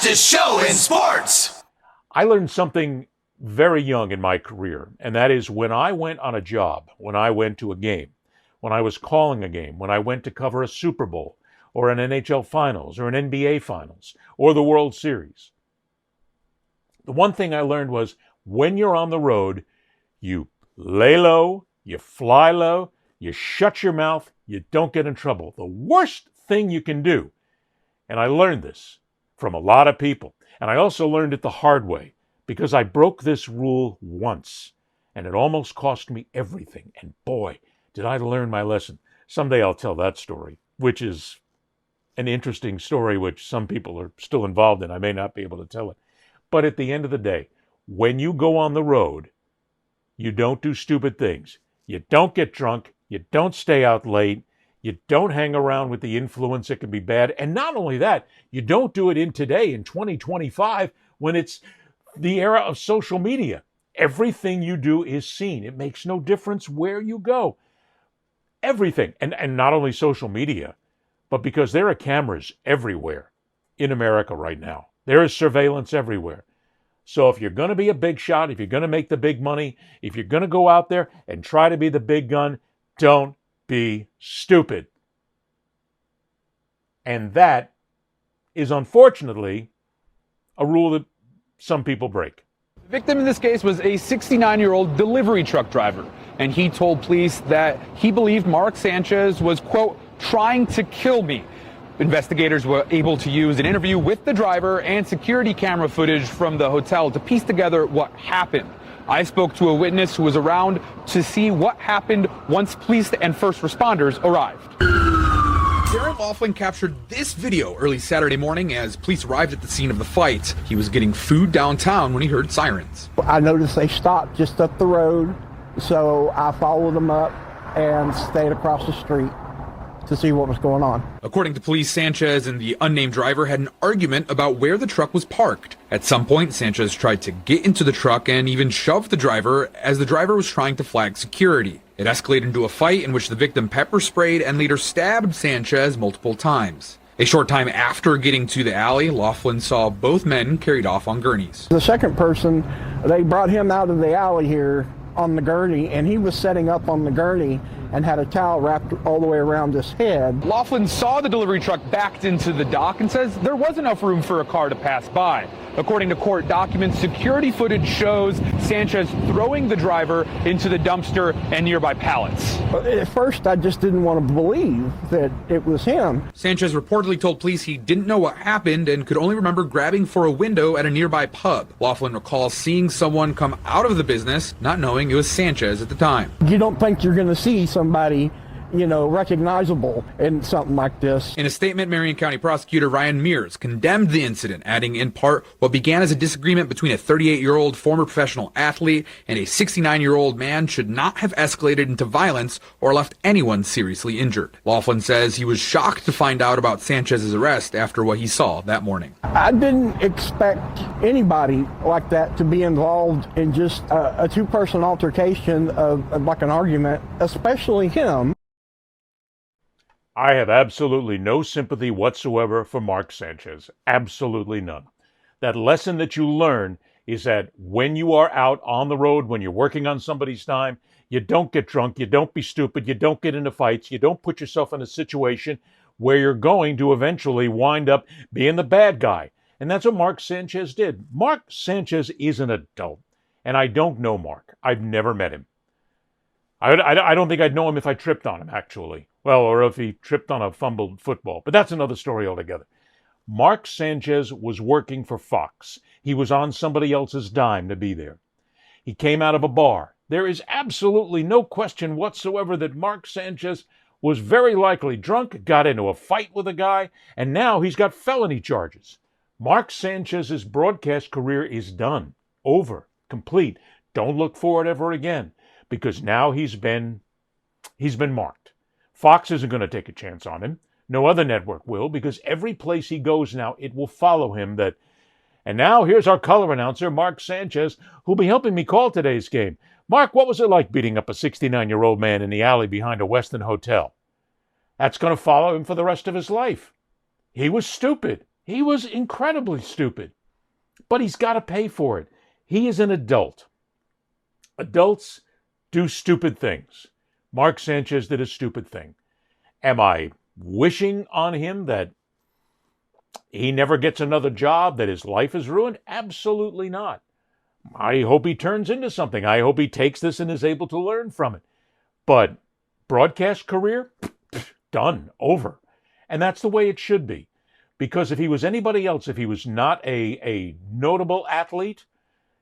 fastest show in sports. I learned something very young in my career, and that is when I went on a job, when I went to a game, when I was calling a game, when I went to cover a Super Bowl or an NHL Finals or an NBA Finals or the World Series. The one thing I learned was when you're on the road, you lay low, you fly low, you shut your mouth, you don't get in trouble. The worst thing you can do, and I learned this from a lot of people, and I also learned it the hard way because I broke this rule once, and it almost cost me everything. And boy, did I learn my lesson. Someday I'll tell that story, which is an interesting story which some people are still involved in. I may not be able to tell it. But at the end of the day, when you go on the road, you don't do stupid things. You don't get drunk. You don't stay out late. You don't hang around with the influence that can be bad. And not only that, you don't do it in today, in 2025, when it's the era of social media. Everything you do is seen. It makes no difference where you go. Everything. And not only social media, but because there are cameras everywhere in America right now. There is surveillance everywhere. So if you're going to be a big shot, if you're going to make the big money, if you're going to go out there and try to be the big gun, don't be stupid. And that is unfortunately a rule that some people break. The victim in this case was a 69-year-old delivery truck driver, and he told police that he believed Mark Sanchez was, quote, trying to kill me. Investigators were able to use an interview with the driver and security camera footage from the hotel to piece together what happened. I spoke to a witness who was around to see what happened once police and first responders arrived. Darren Laughlin captured this video early Saturday morning as police arrived at the scene of the fight. He was getting food downtown when he heard sirens. I noticed they stopped just up the road, so I followed them up and stayed across the street to see what was going on. According to police, Sanchez and the unnamed driver had an argument about where the truck was parked. At some point, Sanchez tried to get into the truck and even shoved the driver as the driver was trying to flag security. It escalated into a fight in which the victim pepper sprayed and later stabbed Sanchez multiple times. A short time after getting to the alley, Laughlin saw both men carried off on gurneys. The second person, they brought him out of the alley here on the gurney, and he was setting up on the gurney and had a towel wrapped all the way around his head. Laughlin saw the delivery truck backed into the dock and says there was enough room for a car to pass by. According to court documents, security footage shows Sanchez throwing the driver into the dumpster and nearby pallets. At first, I just didn't want to believe that it was him. Sanchez reportedly told police he didn't know what happened and could only remember grabbing for a window at a nearby pub. Laughlin recalls seeing someone come out of the business, not knowing it was Sanchez at the time. You don't think you're going to see somebody, recognizable in something like this. In a statement, Marion County Prosecutor Ryan Mears condemned the incident, adding in part what began as a disagreement between a 38-year-old former professional athlete and a 69-year-old man should not have escalated into violence or left anyone seriously injured. Laughlin says he was shocked to find out about Sanchez's arrest after what he saw that morning. I didn't expect anybody like that to be involved in just a two-person altercation of like an argument, especially him. I have absolutely no sympathy whatsoever for Mark Sanchez. Absolutely none. That lesson that you learn is that when you are out on the road, when you're working on somebody's time, you don't get drunk, you don't be stupid, you don't get into fights, you don't put yourself in a situation where you're going to eventually wind up being the bad guy. And that's what Mark Sanchez did. Mark Sanchez is an adult, and I don't know Mark. I've never met him. I don't think I'd know him if I tripped on him, actually. Well, or if he tripped on a fumbled football. But that's another story altogether. Mark Sanchez was working for Fox. He was on somebody else's dime to be there. He came out of a bar. There is absolutely no question whatsoever that Mark Sanchez was very likely drunk, got into a fight with a guy, and now he's got felony charges. Mark Sanchez's broadcast career is done, over, complete. Don't look for it ever again, because now he's been marked. Fox isn't going to take a chance on him. No other network will, because every place he goes now, it will follow him that. And now here's our color announcer, Mark Sanchez, who'll be helping me call today's game. Mark, what was it like beating up a 69-year-old man in the alley behind a Westin hotel? That's going to follow him for the rest of his life. He was stupid. He was incredibly stupid, but he's got to pay for it. He is an adult. Adults do stupid things. Mark Sanchez did a stupid thing. Am I wishing on him that he never gets another job, that his life is ruined? Absolutely not. I hope he turns into something. I hope he takes this and is able to learn from it. But broadcast career, done, over. And that's the way it should be. Because if he was anybody else, if he was not a notable athlete,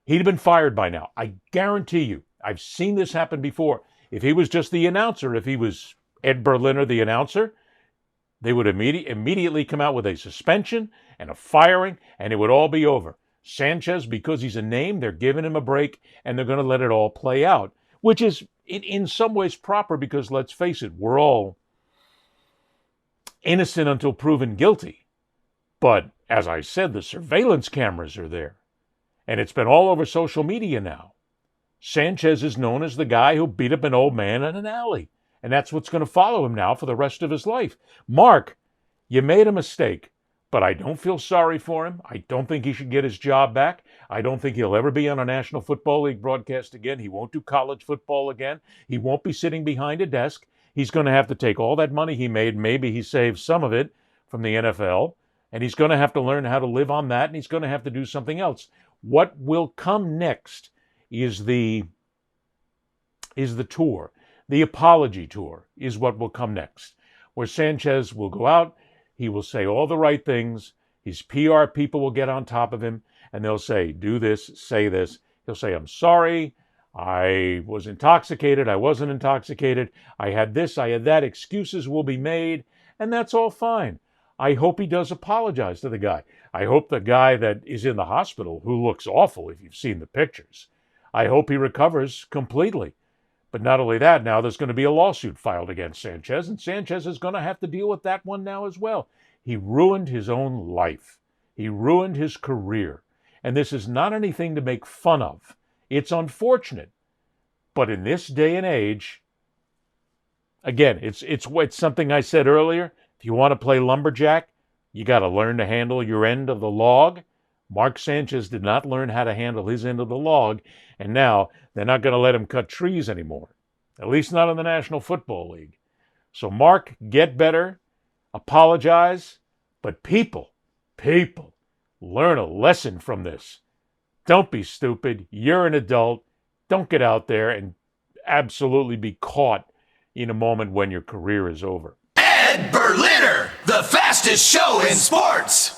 he'd have been fired by now. I guarantee you. I've seen this happen before. If he was just the announcer, if he was Ed Berliner, the announcer, they would immediately come out with a suspension and a firing, and it would all be over. Sanchez, because he's a name, they're giving him a break, and they're going to let it all play out, which is in some ways proper because, let's face it, we're all innocent until proven guilty. But as I said, the surveillance cameras are there, and it's been all over social media now. Sanchez is known as the guy who beat up an old man in an alley, and that's what's going to follow him now for the rest of his life. Mark, you made a mistake, but I don't feel sorry for him. I don't think he should get his job back. I don't think he'll ever be on a National Football League broadcast again. He won't do college football again. He won't be sitting behind a desk. He's going to have to take all that money he made. Maybe he saved some of it from the NFL, and he's going to have to learn how to live on that, and he's going to have to do something else. What will come next is the tour. The apology tour is what will come next, where Sanchez will go out, he will say all the right things, his PR people will get on top of him, and they'll say, do this, say this. He'll say, I'm sorry, I was intoxicated, I wasn't intoxicated, I had this, I had that, excuses will be made, and that's all fine. I hope he does apologize to the guy. I hope the guy that is in the hospital, who looks awful if you've seen the pictures, I hope he recovers completely. But not only that, now there's going to be a lawsuit filed against Sanchez, and Sanchez is going to have to deal with that one now as well. He ruined his own life. He ruined his career. And this is not anything to make fun of. It's unfortunate. But in this day and age, again, it's something I said earlier. If you want to play lumberjack, you got to learn to handle your end of the log. Mark Sanchez did not learn how to handle his end of the log, and now they're not going to let him cut trees anymore, at least not in the National Football League. So Mark, get better, apologize, but people, learn a lesson from this. Don't be stupid. You're an adult. Don't get out there and absolutely be caught in a moment when your career is over. Ed Berliner, the fastest show in sports.